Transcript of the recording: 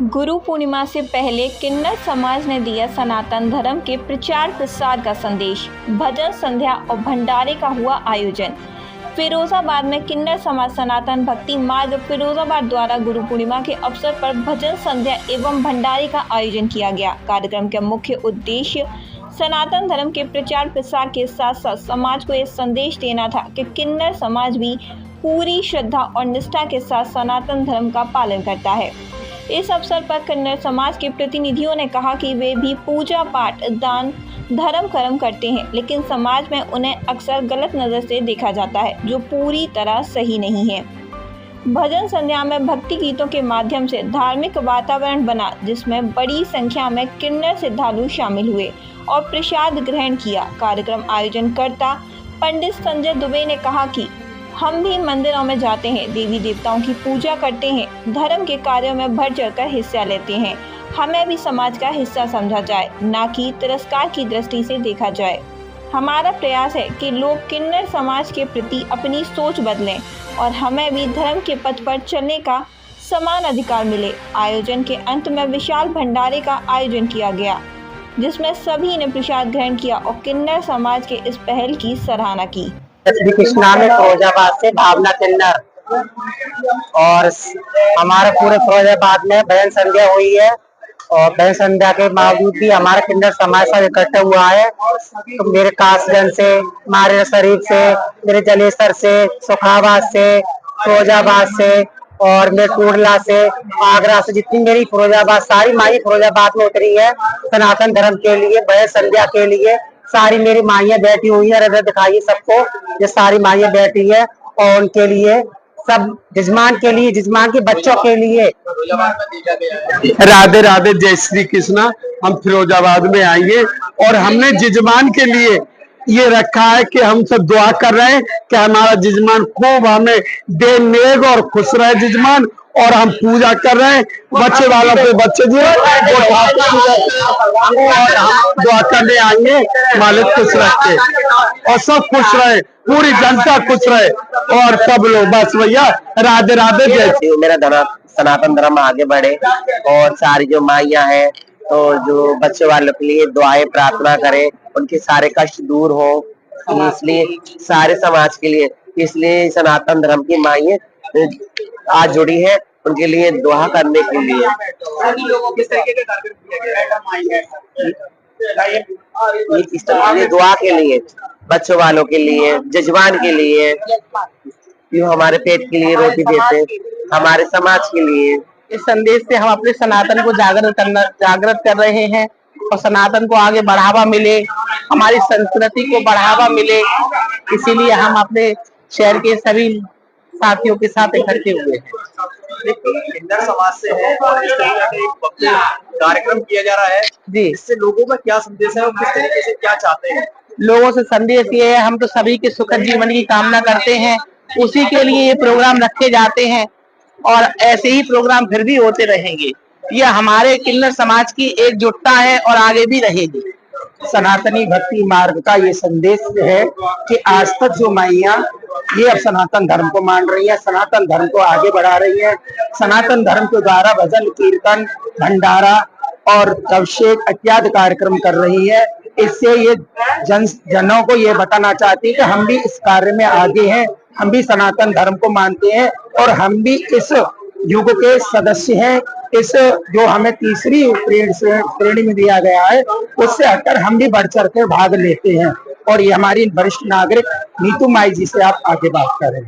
गुरु पूर्णिमा से पहले किन्नर समाज ने दिया सनातन धर्म के प्रचार प्रसार का संदेश। भजन संध्या और भंडारे का हुआ आयोजन। फिरोजाबाद में किन्नर समाज सनातन भक्ति मार्ग फिरोजाबाद द्वारा गुरु पूर्णिमा के अवसर पर भजन संध्या एवं भंडारे का आयोजन किया गया। कार्यक्रम का मुख्य उद्देश्य सनातन धर्म के प्रचार प्रसार के साथ साथ समाज को यह संदेश देना था कि किन्नर समाज भी पूरी श्रद्धा और निष्ठा के साथ सनातन धर्म का पालन करता है। इस अवसर पर किन्नर समाज के प्रतिनिधियों ने कहा कि वे भी पूजा पाठ दान धर्म कर्म करते हैं, लेकिन समाज में उन्हें अक्सर गलत नज़र से देखा जाता है, जो पूरी तरह सही नहीं है। भजन संध्या में भक्ति गीतों के माध्यम से धार्मिक वातावरण बना, जिसमें बड़ी संख्या में किन्नर श्रद्धालु शामिल हुए और प्रसाद ग्रहण किया। कार्यक्रम आयोजनकर्ता पंडित संजय दुबे ने कहा कि हम भी मंदिरों में जाते हैं, देवी देवताओं की पूजा करते हैं, धर्म के कार्यों में बढ़ चढ़कर हिस्सा लेते हैं। हमें भी समाज का हिस्सा समझा जाए, न कि तिरस्कार की दृष्टि से देखा जाए। हमारा प्रयास है कि लोग किन्नर समाज के प्रति अपनी सोच बदलें और हमें भी धर्म के पथ पर चलने का समान अधिकार मिले। आयोजन के अंत में विशाल भंडारे का आयोजन किया गया, जिसमें सभी ने प्रसाद ग्रहण किया और किन्नर समाज के इस पहल की सराहना की। श्री कृष्णा में फिरोजाबाद से भावना किन्नर और हमारे पूरे फिरोजाबाद में भजन संध्या हुई है और भजन संध्या के बावजूद भी हमारा किन्नर समाज सब इकट्ठा हुआ है। तो मेरे कासगंज से, मारे शरीफ से, मेरे जलेसर से, सुखाबाद से, फिरोजाबाद से और मेरे टूडला से, आगरा से, जितनी मेरी फिरोजाबाद सारी माई फिरोजाबाद में उतरी है सनातन धर्म के लिए, भजन संध्या के लिए। सारी मेरी माइयाँ बैठी हुई है, हृदय दिखाइए सबको, ये सारी माइयाँ बैठी है और उनके लिए सब जजमान के लिए, जजमान के बच्चों के लिए। राधे राधे, जय श्री कृष्णा। हम फिरोजाबाद में आएंगे और हमने जजमान के लिए ये रखा है कि हम सब दुआ कर रहे हैं कि हमारा जजमान खूब हमें दे नेक और खुश रहे जजमान, और हम पूजा कर रहे हैं बच्चे वालों के बच्चे जो और हम दुआ करने आएंगे मालिक खुश रखे और सब खुश रहे, पूरी जनता खुश रहे और सब लोग। बस भैया, राधे राधे, जय। मेरा धर्म सनातन धर्म आगे बढ़े और सारी जो माइयाँ हैं तो जो बच्चे वालों के लिए दुआएं प्रार्थना करें, उनके सारे कष्ट दूर हो, इसलिए सारे समाज के लिए, इसलिए सनातन धर्म की माइयाँ आज जुड़ी है उनके लिए दुआ करने के लिए। किस तरीके का कार्यक्रम किया गया? ये दुआ के लिए, बच्चों वालों के लिए, जजमान के लिए, जो हमारे पेट के लिए रोटी देते, हमारे समाज के लिए। इस संदेश से हम अपने सनातन को जागृत कर रहे हैं और सनातन को आगे बढ़ावा मिले, हमारी संस्कृति को बढ़ावा मिले, इसीलिए हम अपने शहर के सभी साथियों के साथ इकट्ठे हुए हैं। किन्नर समाज से है और इस तरीके का एक भव्य कार्यक्रम किया जा रहा है जी, इससे लोगों का क्या संदेश है और किस तरीके से क्या चाहते हैं? लोगों से संदेश ये है, हम तो सभी के सुखद जीवन की कामना करते हैं, उसी के लिए ये प्रोग्राम रखे जाते हैं और ऐसे ही प्रोग्राम फिर भी होते रहेंगे। यह हमारे किन्नर समाज की एकजुटता है और आगे भी रहेगी। सनातनी भक्ति मार्ग का ये संदेश है कि आज तक जो माइयाँ ये अब सनातन धर्म को मान रही है, सनातन धर्म को आगे बढ़ा रही है, सनातन धर्म के द्वारा भजन कीर्तन भंडारा और अभिषेक इत्यादि कार्यक्रम कर रही है। इससे ये जनों को ये बताना चाहती है कि हम भी इस कार्य में आगे हैं, हम भी सनातन धर्म को मानते हैं और हम भी इस युग के सदस्य हैं। इस जो हमें तीसरी श्रेणी में दिया गया है, उससे हटकर हम भी बढ़ चढ़ कर भाग लेते हैं। और ये हमारी वरिष्ठ नागरिक नीतू माई जी से आप आगे बात करें।